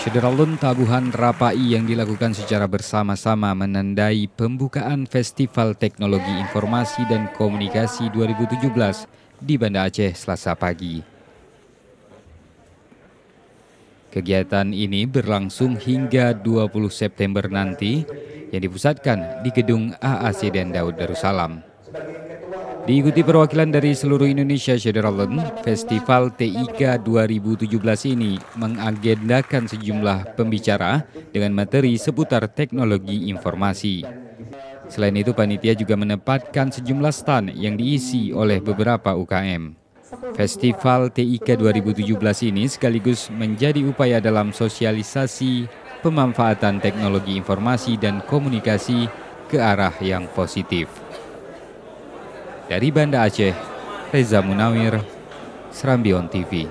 Syederalun Tabuhan Rapai yang dilakukan secara bersama-sama menandai pembukaan Festival Teknologi Informasi dan Komunikasi 2017 di Banda Aceh Selasa pagi. Kegiatan ini berlangsung hingga 20 September nanti yang dipusatkan di Gedung AAC Den Daud Darussalam. Diikuti perwakilan dari seluruh Indonesia, Syederalun, Festival TIK 2017 ini mengagendakan sejumlah pembicara dengan materi seputar teknologi informasi. Selain itu, panitia juga menempatkan sejumlah stand yang diisi oleh beberapa UKM. Festival TIK 2017 ini sekaligus menjadi upaya dalam sosialisasi pemanfaatan teknologi informasi dan komunikasi ke arah yang positif. Dari Banda Aceh, Reza Munawir, Serambi On TV.